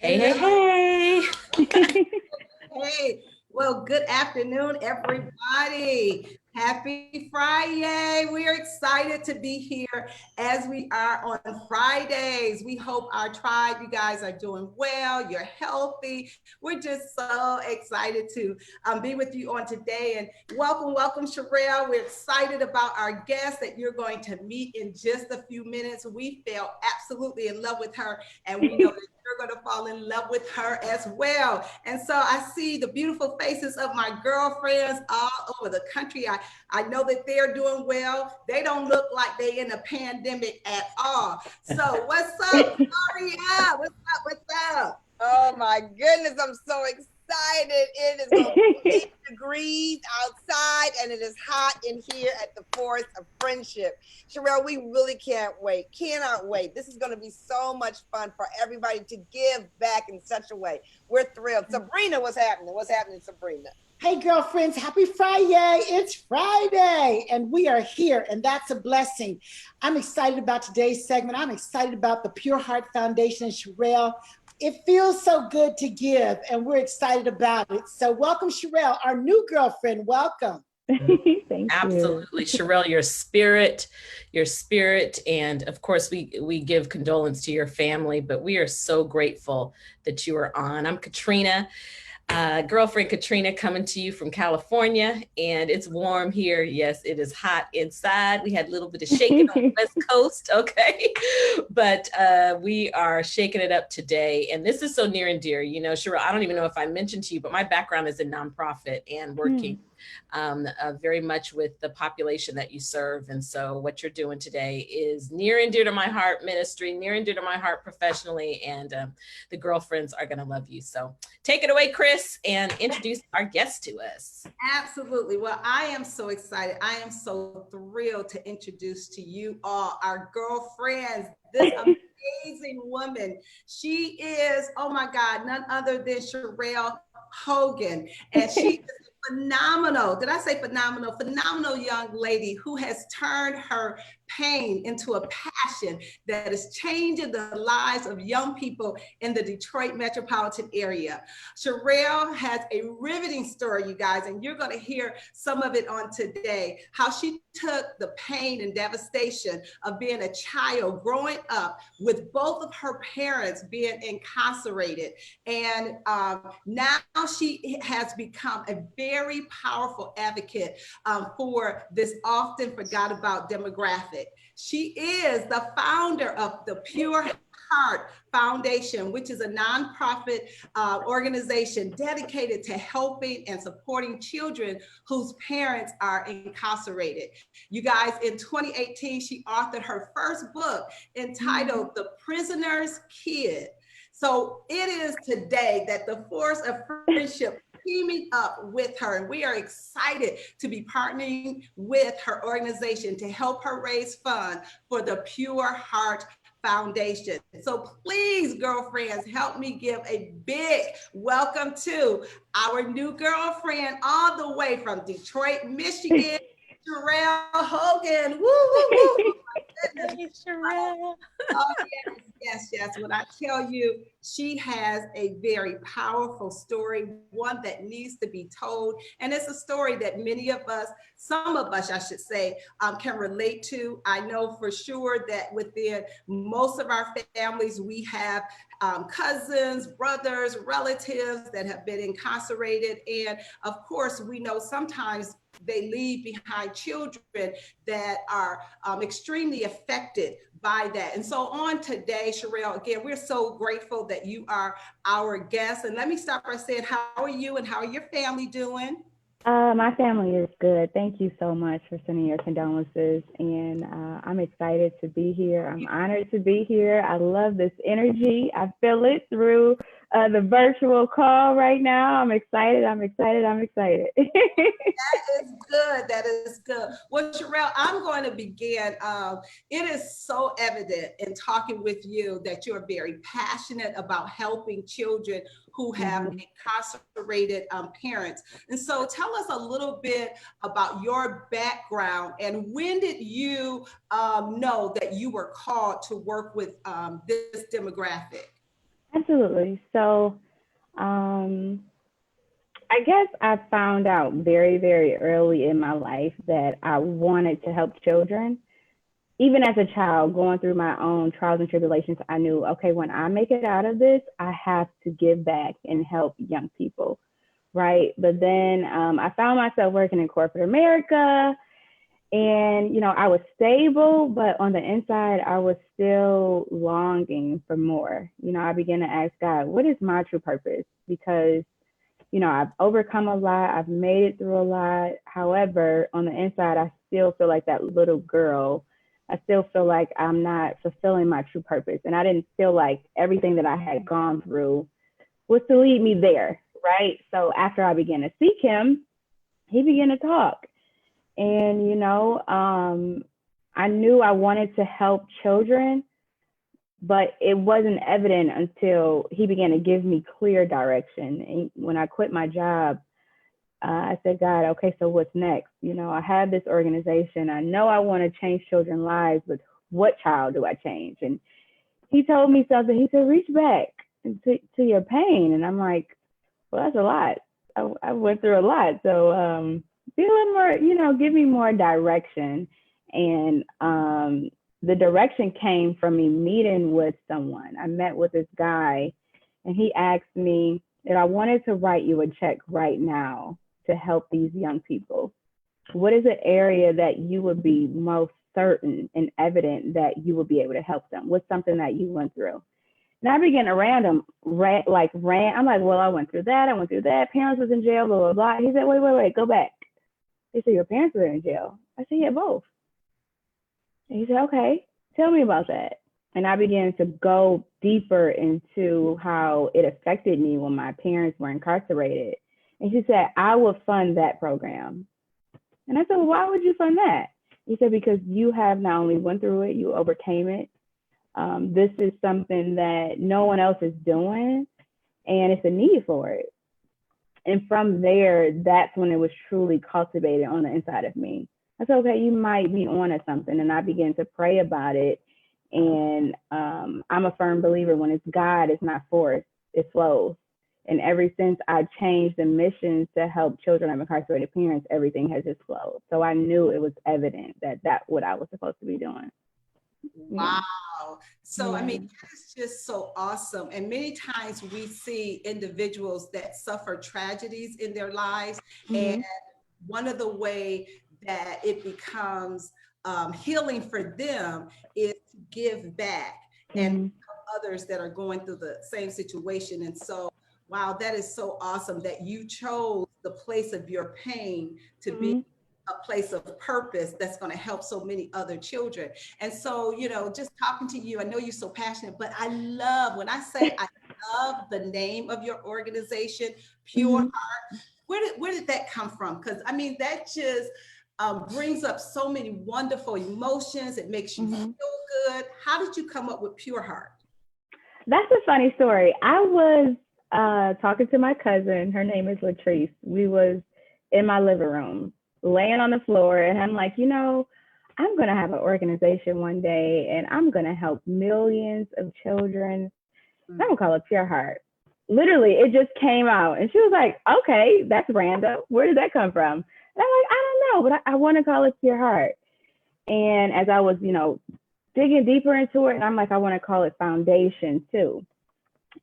Hey, hey, hey. Hey, well, good afternoon, everybody. Happy Friday. We are excited to be here as we are on Fridays. We hope our tribe, you guys are doing well, you're healthy. We're just so excited to be with you on today. And welcome, Charreah. We're excited about our guest that you're going to meet in just a few minutes. We fell absolutely in love with her, and we know that you're going to fall in love with her as well. And so I see the beautiful faces of my girlfriends all over the country. I know that they're doing well. They don't look like they in a pandemic at all. So what's up, Charreah? What's up? What's up? Oh my goodness, I'm so excited. It is going to be 8 degrees outside and it is hot in here at the Forest of Friendship. Charreah, we really can't wait. Cannot wait. This is going to be so much fun for everybody to give back in such a way. We're thrilled. Sabrina, what's happening? What's happening, Sabrina? Hey, girlfriends, happy Friday. It's Friday, and we are here, and that's a blessing. I'm excited about today's segment. I'm excited about the Pure Heart Foundation and Charreah. It feels so good to give, and we're excited about it. So welcome, Charreah, our new girlfriend. Welcome. Thank Absolutely, Charreah, your spirit, and of course, we give condolence to your family, but we are so grateful that you are on. I'm Katrina. Girlfriend Katrina coming to you from California, and it's warm here. Yes, it is hot inside. We had a little bit of shaking on the West Coast, okay? But we are shaking it up today, and this is so near and dear. You know, Charreah, I don't even know if I mentioned to you, but my background is in nonprofit and working very much with the population that you serve. And so what you're doing today is near and dear to my heart ministry, near and dear to my heart professionally, and the girlfriends are going to love you. So take it away, Chris, and introduce our guest to us. Absolutely. Well, I am so excited. I am so thrilled to introduce to you all our girlfriends, this amazing woman. She is, oh my God, none other than Charreah Hogan. And she is phenomenal. Did I say phenomenal? Phenomenal young lady who has turned her pain into a passion that is changing the lives of young people in the Detroit metropolitan area. Charreah has a riveting story, you guys, and you're going to hear some of it on today, how she took the pain and devastation of being a child growing up with both of her parents being incarcerated. And now she has become a very powerful advocate for this often forgot about demographic. She is the founder of the Pure Heart Foundation, which is a nonprofit organization dedicated to helping and supporting children whose parents are incarcerated. You guys, in 2018, she authored her first book entitled The Prisoner's Kid. So it is today that the Force of Friendship teaming up with her, and we are excited to be partnering with her organization to help her raise funds for the Pure Heart Foundation. So please, girlfriends, help me give a big welcome to our new girlfriend all the way from Detroit, Michigan, Charreah Hogan. Woo, woo, woo. Hey, Charreah. Oh, yes. When I tell you, she has a very powerful story, one that needs to be told. And it's a story that many of us, some of us, I should say, can relate to. I know for sure that within most of our families, we have cousins, brothers, relatives that have been incarcerated. And of course, we know sometimes they leave behind children that are extremely affected by that. And so on today, Charreah, again, we're so grateful that you are our guest. And let me start by saying, how are you and how are your family doing? My family is good. Thank you so much for sending your condolences. And I'm excited to be here. I'm honored to be here. I love this energy. I feel it through the virtual call right now. I'm excited. That is good. That is good. Well, Charreah, I'm going to begin. It is so evident in talking with you that you're very passionate about helping children who have incarcerated parents. And so tell us a little bit about your background and when did you know that you were called to work with this demographic? absolutely. So, I guess I found out very, very early in my life that I wanted to help children. Even as a child, going through my own trials and tribulations, I knew, okay, when I make it out of this, I have to give back and help young people, right? But then I found myself working in corporate America, and I was stable, but on the inside, I was still longing for more. I began to ask God, what is my true purpose? Because I've overcome a lot, I've made it through a lot. However, on the inside, I still feel like that little girl. I still feel like I'm not fulfilling my true purpose. And I didn't feel like everything that I had gone through was to lead me there, right? So after I began to seek him, he began to talk. And, I knew I wanted to help children, but it wasn't evident until he began to give me clear direction. And when I quit my job, I said, God, okay, so what's next? I have this organization. I know I want to change children's lives, but what child do I change? And he told me something. He said, reach back to your pain. And I'm like, well, that's a lot. I went through a lot. So be a little more, give me more direction. And the direction came from me meeting with someone. I met with this guy, and he asked me if I wanted to write you a check right now to help these young people. What is the area that you would be most certain and evident that you would be able to help them? What's something that you went through? And I began to rant. I'm like, well, I went through that. Parents was in jail, blah, blah, blah. He said, wait, go back. He said, your parents were in jail. I said, yeah, both. And he said, okay, tell me about that. And I began to go deeper into how it affected me when my parents were incarcerated. And she said, I will fund that program. And I said, well, why would you fund that? He said, because you have not only went through it, you overcame it. This is something that no one else is doing, and it's a need for it. And from there, that's when it was truly cultivated on the inside of me. I said, okay, you might be on to something. And I began to pray about it. And I'm a firm believer, when it's God, it's not forced, it flows. And ever since I changed the mission to help children of incarcerated parents, everything has just flowed. So I knew it was evident that that's what I was supposed to be doing. Wow. So, I mean, that is just so awesome. And many times we see individuals that suffer tragedies in their lives. And one of the way that it becomes healing for them is to give back and others that are going through the same situation. And so, wow, that is so awesome that you chose the place of your pain to be a place of purpose that's going to help so many other children. And so, just talking to you, I know you're so passionate, but I love, when I say I love the name of your organization, Pure Heart. Where did that come from? Because I mean, that just brings up so many wonderful emotions. It makes you feel good. How did you come up with Pure Heart? That's a funny story. I was talking to my cousin. Her name is Latrice. We was in my living room, laying on the floor, and I'm like, I'm going to have an organization one day, and I'm going to help millions of children. I'm going to call it Pure Heart. Literally, it just came out. And she was like, okay, that's random. Where did that come from? And I'm like, I don't know, but I want to call it Pure Heart. And as I was, digging deeper into it, and I'm like, I want to call it Foundation too.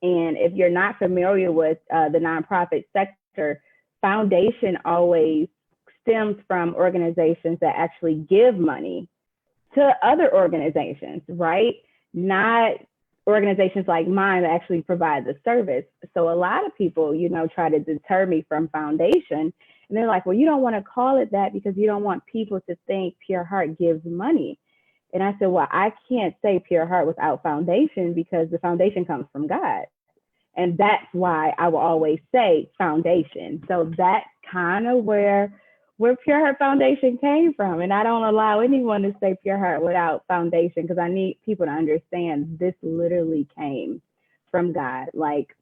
And if you're not familiar with the nonprofit sector, foundation always stems from organizations that actually give money to other organizations, right? Not organizations like mine that actually provide the service. So a lot of people, try to deter me from foundation. And they're like, well, you don't want to call it that because you don't want people to think Pure Heart gives money. And I said, well, I can't say Pure Heart without foundation, because the foundation comes from God. And that's why I will always say foundation. So that's kind of where Pure Heart Foundation came from. And I don't allow anyone to say Pure Heart without foundation, because I need people to understand this literally came from God. Like,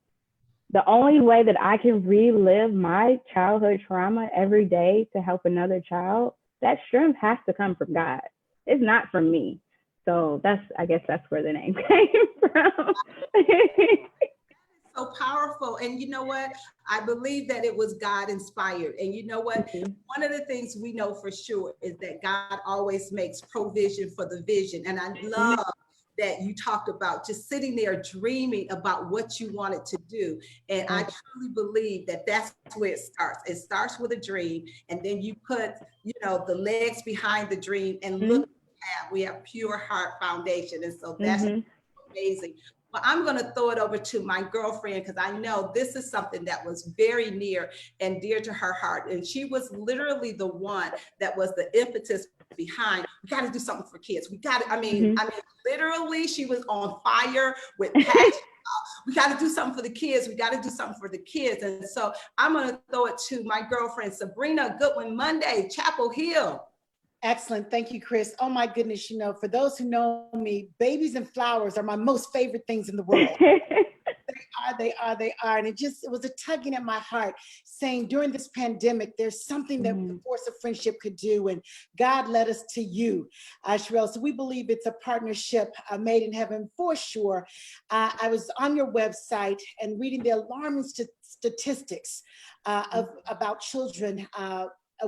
the only way that I can relive my childhood trauma every day to help another child, that strength has to come from God. It's not from me. So I guess that's where the name came from. powerful. And you know what? I believe that it was God inspired. And you know what? One of the things we know for sure is that God always makes provision for the vision. And I love that you talked about just sitting there dreaming about what you wanted to do. And I truly believe that that's where it starts. It starts with a dream, and then you put, you know, the legs behind the dream, and look at, we have Pure Heart Foundation. And so that's amazing. Well, I'm going to throw it over to my girlfriend, because I know this is something that was very near and dear to her heart. And she was literally the one that was the impetus behind, we got to do something for kids. We got to, I mean, literally she was on fire with passion. We got to do something for the kids. We got to do something for the kids. And so I'm going to throw it to my girlfriend, Sabrina Goodwin Monday, Chapel Hill. Excellent. Thank you, Chris. Oh my goodness. You know, for those who know me, babies and flowers are my most favorite things in the world. They are. And it was a tugging at my heart, saying during this pandemic, there's something that the Force of Friendship could do. And God led us to you, Charreah. So we believe it's a partnership made in heaven for sure. I was on your website and reading the alarming statistics about children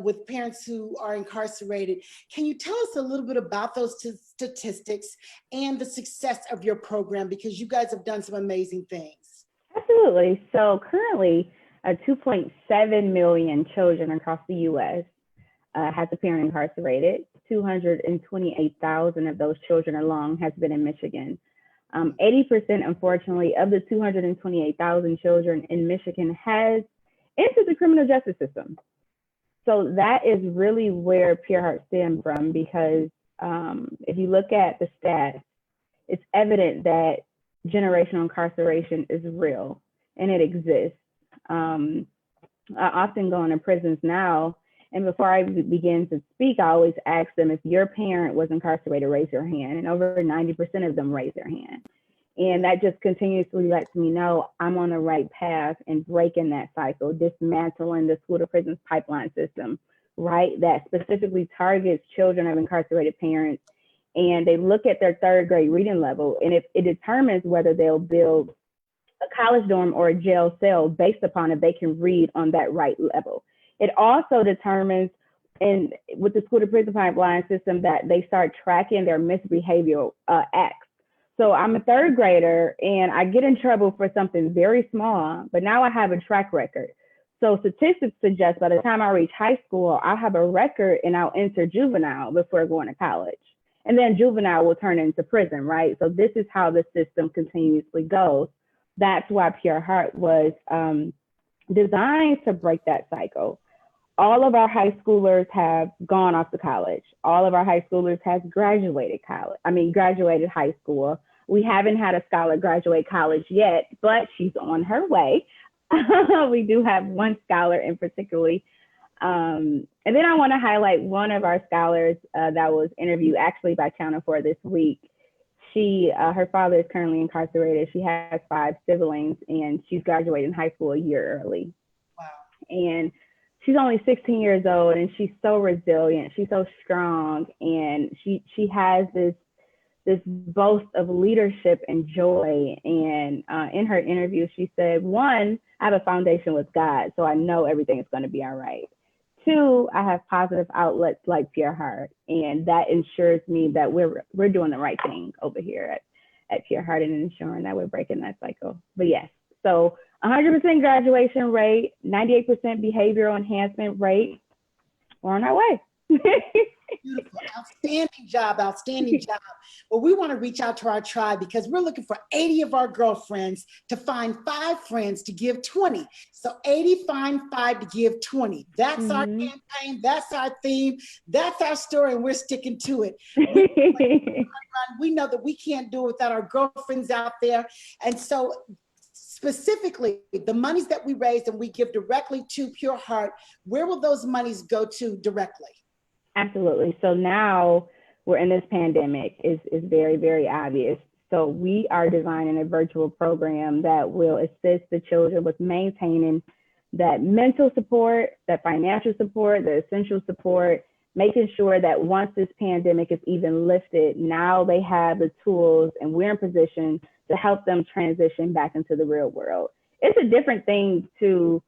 with parents who are incarcerated. Can you tell us a little bit about those statistics and the success of your program? Because you guys have done some amazing things. Absolutely. So currently, 2.7 million children across the U.S. Has a parent incarcerated. 228,000 of those children alone has been in Michigan. 80%, unfortunately, of the 228,000 children in Michigan has entered the criminal justice system. So that is really where Pure Heart stemmed from, because if you look at the stats, it's evident that generational incarceration is real and it exists. I often go into prisons now, and before I begin to speak, I always ask them, if your parent was incarcerated, raise your hand. And over 90% of them raise their hand. And that just continuously lets me know I'm on the right path and breaking that cycle, dismantling the school to prisons pipeline system, right? That specifically targets children of incarcerated parents. And they look at their third grade reading level, and it determines whether they'll build a college dorm or a jail cell based upon if they can read on that right level. It also determines, and with the school to prison pipeline system, that they start tracking their misbehavioral acts. So I'm a third grader and I get in trouble for something very small, but now I have a track record. So statistics suggest by the time I reach high school, I'll have a record and I'll enter juvenile before going to college. And then juvenile will turn into prison, right? So this is how the system continuously goes. That's why Pure Heart was designed to break that cycle. All of our high schoolers have gone off to college. All of our high schoolers have graduated high school. We haven't had a scholar graduate college yet, but she's on her way. We do have one scholar in particularly. And then I want to highlight one of our scholars that was interviewed actually by Channel 4 this week. Her father is currently incarcerated. She has 5 siblings, and she's graduating high school a year early. Wow. And she's only 16 years old, and she's so resilient. She's so strong, and she has this boast of leadership and joy. And in her interview, she said, 1, I have a foundation with God, so I know everything is going to be all right. 2, I have positive outlets like Pure Heart, and that ensures me that we're doing the right thing over here at Pure Heart and ensuring that we're breaking that cycle. But yes, so 100% graduation rate, 98% behavioral enhancement rate. We're on our way. Beautiful. Outstanding job. Well, we want to reach out to our tribe because we're looking for 80 of our girlfriends to find 5 friends to give 20. So 80 find 5 to give 20. That's our campaign. That's our theme. That's our story, and we're sticking to it. We know that we can't do it without our girlfriends out there. And so specifically, the monies that we raise and we give directly to Pure Heart, where will those monies go to directly? Absolutely. So now we're in this pandemic is very, very obvious. So we are designing a virtual program that will assist the children with maintaining that mental support, that financial support, the essential support, making sure that once this pandemic is even lifted, now they have the tools and we're in position to help them transition back into the real world. it's a different thing to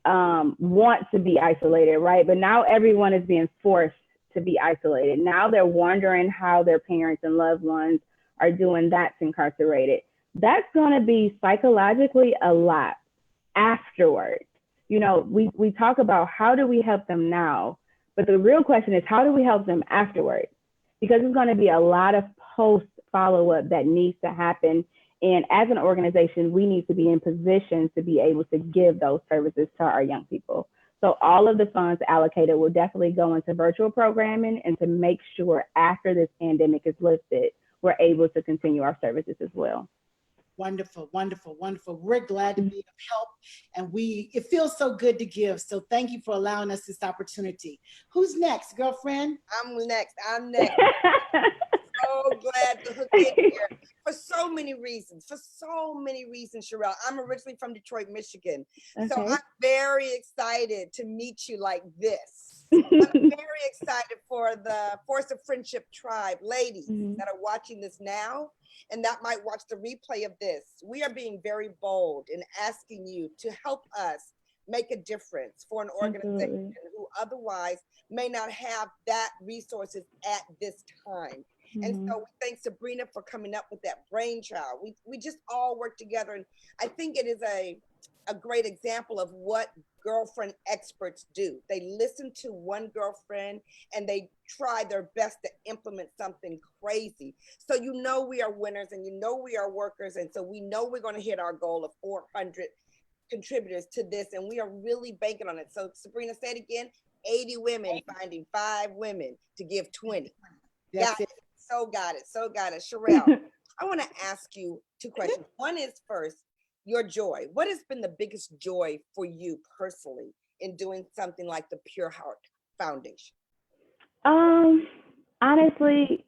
want to be isolated, right? But now everyone is being forced to be isolated. Now they're wondering how their parents and loved ones are doing that's incarcerated. That's going to be psychologically a lot afterwards. You know, we talk about how do we help them now, but the real question is how do we help them afterwards? Because there's going to be a lot of post follow-up that needs to happen. And as an organization, we need to be in position to be able to give those services to our young people. So all of the funds allocated will definitely go into virtual programming and to make sure after this pandemic is lifted, we're able to continue our services as well. Wonderful, wonderful, wonderful. We're glad to be of help, and it feels so good to give. So thank you for allowing us this opportunity. Who's next, girlfriend? I'm next. So glad to hook in here for so many reasons. Charreah. I'm originally from Detroit, Michigan. Okay. So I'm very excited to meet you like this. I'm very excited for the Force of Friendship Tribe ladies that are watching this now and that might watch the replay of this. We are being very bold in asking you to help us make a difference for an organization who otherwise may not have that resources at this time. And so we thank Sabrina for coming up with that brainchild. We just all work together. And I think it is a great example of what girlfriend experts do. They listen to one girlfriend and they try their best to implement something crazy. So you know we are winners and you know we are workers. And so we know we're going to hit our goal of 400 contributors to this. And we are really banking on it. So Sabrina, say it again, 80 women finding 5 women to give 20. That's it. So got it. Charreah, I want to ask you 2 questions. One is first, your joy. What has been the biggest joy for you personally in doing something like the Pure Heart Foundation? Honestly,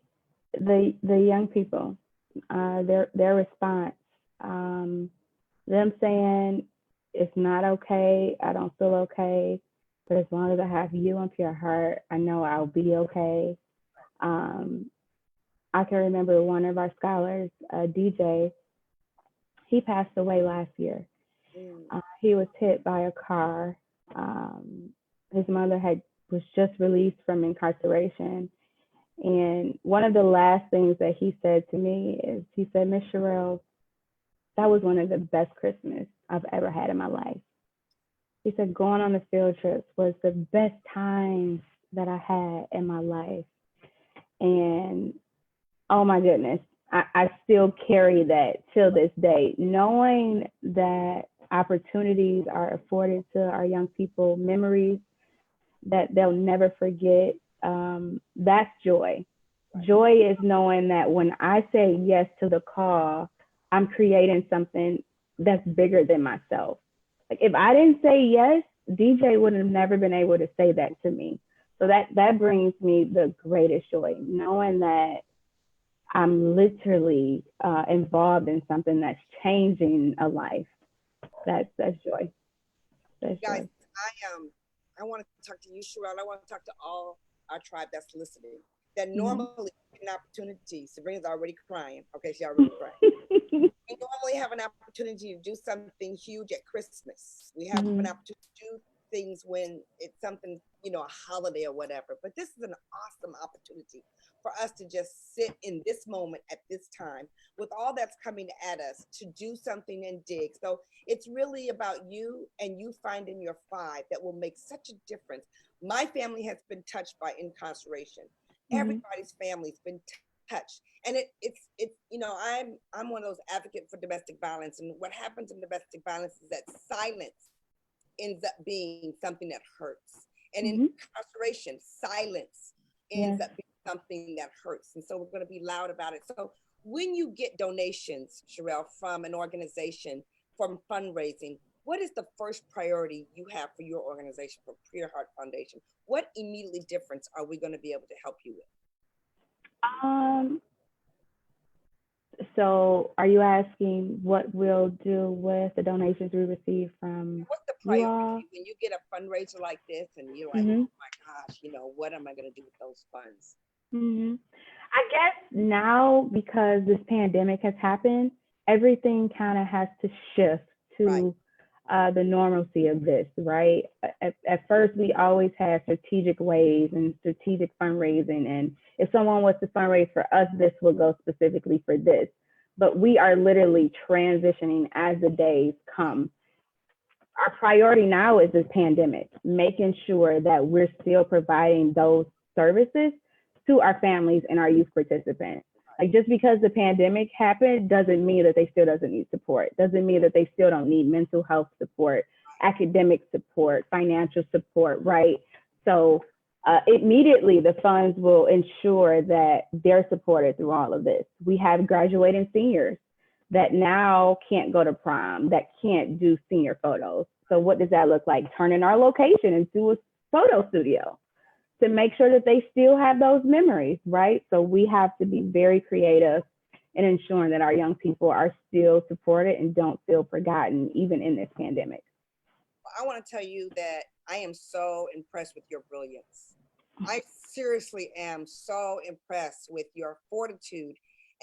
the young people, their response, them saying it's not okay, I don't feel okay, but as long as I have you and Pure Heart, I know I'll be okay. I can remember one of our scholars, DJ, he passed away last year. He was hit by a car. His mother was just released from incarceration. And one of the last things that he said to me is, he said, Miss Charreah, that was one of the best Christmas I've ever had in my life. He said, going on the field trips was the best times that I had in my life. And oh my goodness, I still carry that till this day, knowing that opportunities are afforded to our young people, memories that they'll never forget. That's joy. Joy is knowing that when I say yes to the call, I'm creating something that's bigger than myself. Like if I didn't say yes, DJ would have never been able to say that to me. So that brings me the greatest joy, knowing that I'm literally involved in something that's changing a life. That's joy. That's guys, joy. I want to talk to you, Charreah. I want to talk to all our tribe that's listening. That normally an opportunity. Sabrina's already crying. Okay, she already crying. We normally have an opportunity to do something huge at Christmas. We have an opportunity to do things when it's something, a holiday or whatever. But this is an awesome opportunity for us to just sit in this moment at this time with all that's coming at us to do something and dig. So it's really about you and you finding your 5 that will make such a difference. My family has been touched by incarceration. Everybody's family's been touched. And it's I'm one of those advocates for domestic violence. And what happens in domestic violence is that silence ends up being something that hurts. And in incarceration, silence ends up being something that hurts. And so we're going to be loud about it. So when you get donations, Charreah, from an organization, from fundraising, what is the first priority you have for your organization, for Pure Heart Foundation? What immediately difference are we going to be able to help you with? So are you asking what we'll do with the donations we receive from What's the priority when you get a fundraiser like this and you're like, oh my gosh, what am I going to do with those funds? I guess now, because this pandemic has happened, everything kind of has to shift to the normalcy of this, right? At first, we always had strategic ways and strategic fundraising. And if someone was to fundraise for us, this will go specifically for this. But we are literally transitioning as the days come. Our priority now is this pandemic, making sure that we're still providing those services to our families and our youth participants. Like, just because the pandemic happened doesn't mean that they still doesn't need support. Doesn't mean that they still don't need mental health support, academic support, financial support, right? So immediately the funds will ensure that they're supported through all of this. We have graduating seniors that now can't go to prom, that can't do senior photos. So what does that look like? Turning our location into a photo studio to make sure that they still have those memories, right? So we have to be very creative in ensuring that our young people are still supported and don't feel forgotten, even in this pandemic. I want to tell you that I am so impressed with your brilliance. I seriously am so impressed with your fortitude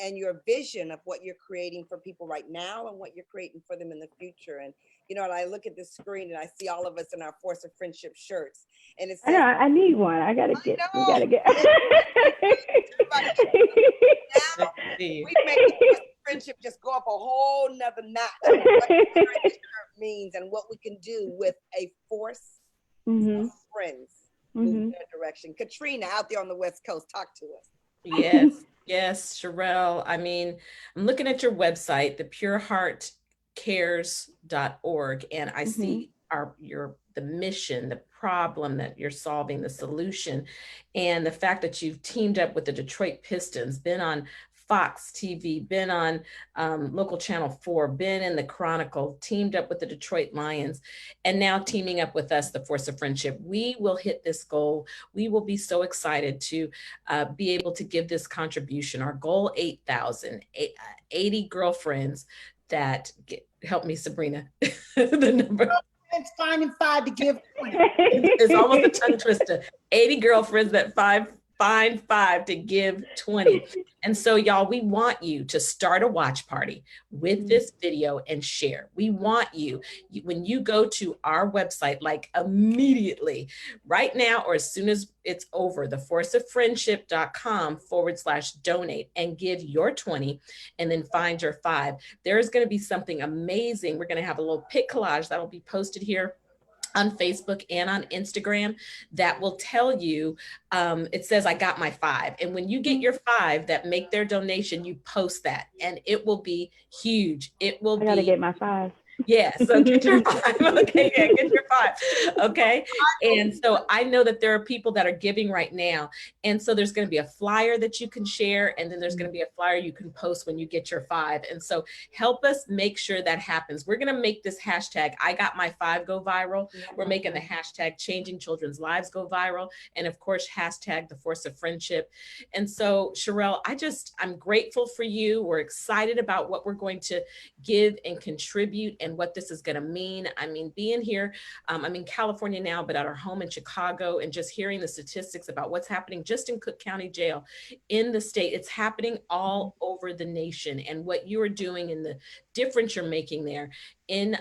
and your vision of what you're creating for people right now and what you're creating for them in the future. And, you know, and I look at the screen and I see all of us in our Force of Friendship shirts. And it says, I need one. We gotta get. Now, we make the friendship just go up a whole nother notch of what this shirt means and what we can do with a force of friends moving in that direction. Katrina, out there on the West Coast, talk to us. Yes, yes, Charreah. I mean, I'm looking at your website, thepureheartcares.org, and I see the mission, the problem that you're solving, the solution, and the fact that you've teamed up with the Detroit Pistons, been on Fox TV, been on local channel 4, been in the Chronicle, teamed up with the Detroit Lions, and now teaming up with us, the Force of Friendship. We will hit this goal. We will be so excited to be able to give this contribution. Our goal, 8,000, 80 girlfriends that help me, Sabrina, the number. It's finding 5 to give 20. It's almost a tongue twister. 80 girlfriends that find 5 to give 20. And so, y'all, we want you to start a watch party with this video and share. We want you, when you go to our website, like immediately, right now, or as soon as it's over, theforceoffriendship.com/donate, and give your 20 and then find your 5. There's going to be something amazing. We're going to have a little pic collage that'll be posted here on Facebook and on Instagram that will tell you, it says, I got my 5. And when you get your 5 that make their donation, you post that and it will be huge. It will be. I gotta get my 5. Yeah, so get your 5. Okay, yeah, get your 5. Okay. And so I know that there are people that are giving right now. And so there's going to be a flyer that you can share. And then there's going to be a flyer you can post when you get your 5. And so help us make sure that happens. We're going to make this hashtag, I got my 5, go viral. We're making the hashtag changing children's lives go viral. And of course, hashtag the Force of Friendship. And so Charreah, I'm grateful for you. We're excited about what we're going to give and contribute and what this is going to mean. I mean, being here, I'm in California now, but at our home in Chicago, and just hearing the statistics about what's happening just in Cook County Jail in the state, it's happening all over the nation. And what you are doing and the difference you're making there in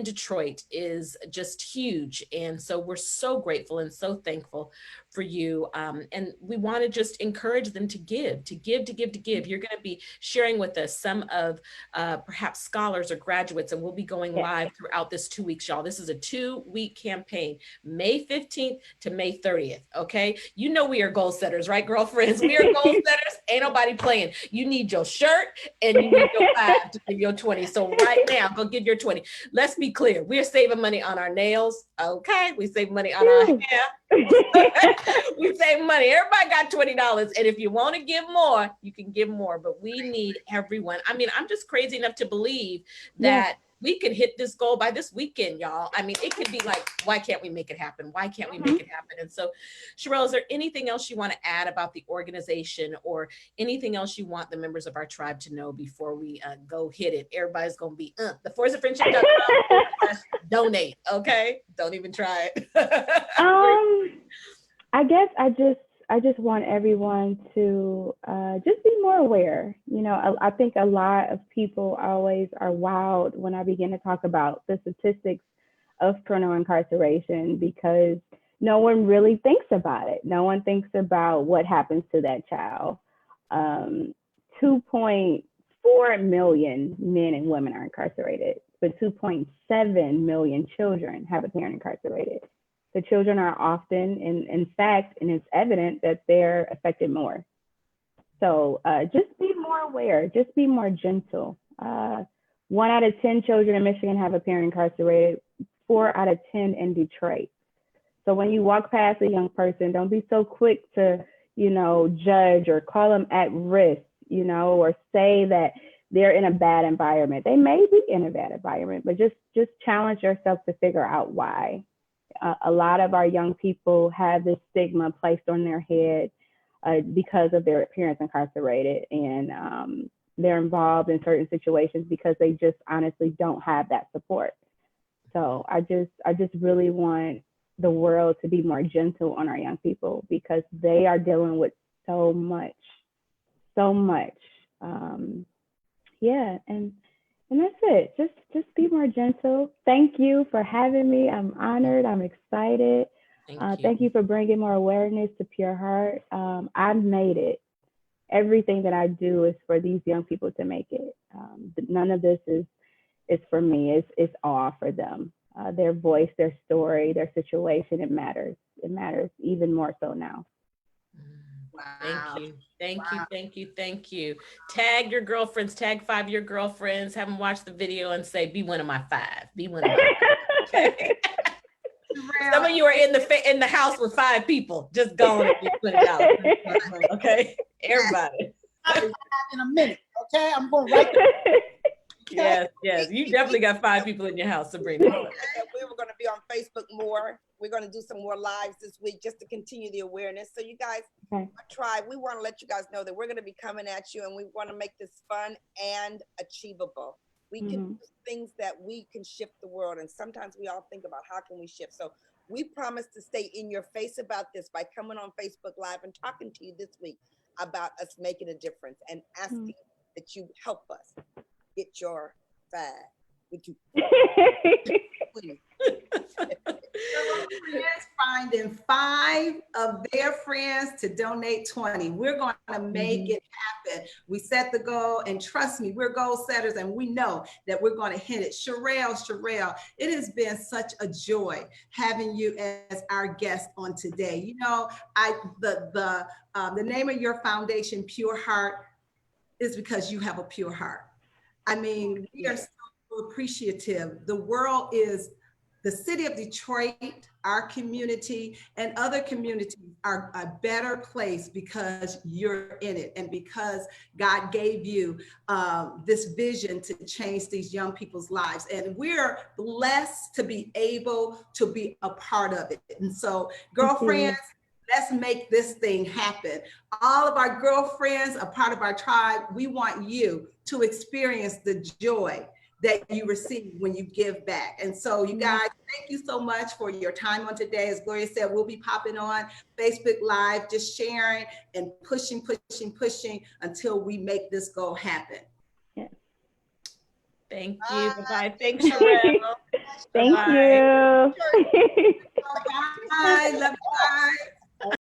Detroit is just huge. And so we're so grateful and so thankful for you. And we want to just encourage them to give. You're going to be sharing with us some of perhaps scholars or graduates, and we'll be going live throughout this 2 weeks, y'all. This is a 2-week campaign, May 15th to May 30th. Okay. You know, we are goal setters, right, girlfriends? We are goal setters. Ain't nobody playing. You need your shirt and you need your 5 to give your 20. So right now, go give your 20. Let's be clear. We're saving money on our nails. Okay. We save money on our hair. We save money. Everybody got $20. And if you want to give more, you can give more. But we need everyone. I mean, I'm just crazy enough to believe that we could hit this goal by this weekend, y'all. I mean, it could be like, why can't we make it happen? Why can't we make it happen? And so, Charreah, is there anything else you want to add about the organization or anything else you want the members of our tribe to know before we go hit it? Everybody's going to be theforceoffriendship.com/donate. Okay. Don't even try it. I guess I just I just want everyone to just be more aware. You know, I think a lot of people always are wowed when I begin to talk about the statistics of parental incarceration, because no one really thinks about it. No one thinks about what happens to that child. 2.4 million men and women are incarcerated, but 2.7 million children have a parent incarcerated. The children are often, in fact, and it's evident that they're affected more. So just be more aware, just be more gentle. 1 out of 10 children in Michigan have a parent incarcerated, 4 out of 10 in Detroit. So when you walk past a young person, don't be so quick to, you know, judge or call them at risk, you know, or say that they're in a bad environment. They may be in a bad environment, but just challenge yourself to figure out why. A lot of our young people have this stigma placed on their head because of their parents incarcerated, and they're involved in certain situations because they just honestly don't have that support. So I just really want the world to be more gentle on our young people, because they are dealing with so much. Yeah, and that's it. Just be more gentle. Thank you for having me. I'm honored. I'm excited. Thank you for bringing more awareness to Pure Heart. I've made it. Everything that I do is for these young people to make it. None of this is for me. It's all for them. Their voice, their story, their situation, it matters. It matters even more so now. Wow. Thank you. Tag your girlfriends, tag 5 of your girlfriends, have them watch the video and say, be one of my 5. Be one of my 5. Okay? Some of you are in the house with 5 people. Just go on and put it out. Okay? Everybody. In a minute, okay? I'm going right there. Yes. You definitely got 5 people in your house, Sabrina. We were going to be on Facebook more. We're going to do some more lives this week just to continue the awareness. So you guys, tribe, we want to let you guys know that we're going to be coming at you, and we want to make this fun and achievable. We can do things that we can shift the world. And sometimes we all think about how can we shift. So we promise to stay in your face about this by coming on Facebook Live and talking to you this week about us making a difference and asking that you help us get your 5. Would you? Finding 5 of their friends to donate 20. We're going to make it happen. We set the goal, and trust me, we're goal setters, and we know that we're going to hit it. Charreah, it has been such a joy having you as our guest on today. You know, the name of your foundation, Pure Heart, is because you have a pure heart. I mean, we are so appreciative. The world is, the city of Detroit, our community, and other communities are a better place because you're in it, and because God gave you this vision to change these young people's lives. And we're blessed to be able to be a part of it. And so, girlfriends, let's make this thing happen. All of our girlfriends, a part of our tribe, we want you to experience the joy that you receive when you give back. And so you guys, thank you so much for your time on today. As Gloria said, we'll be popping on Facebook Live, just sharing and pushing until we make this goal happen. Yeah. Thank you. Bye-bye. Thanks, Charreah. Thank you. Bye. Love you.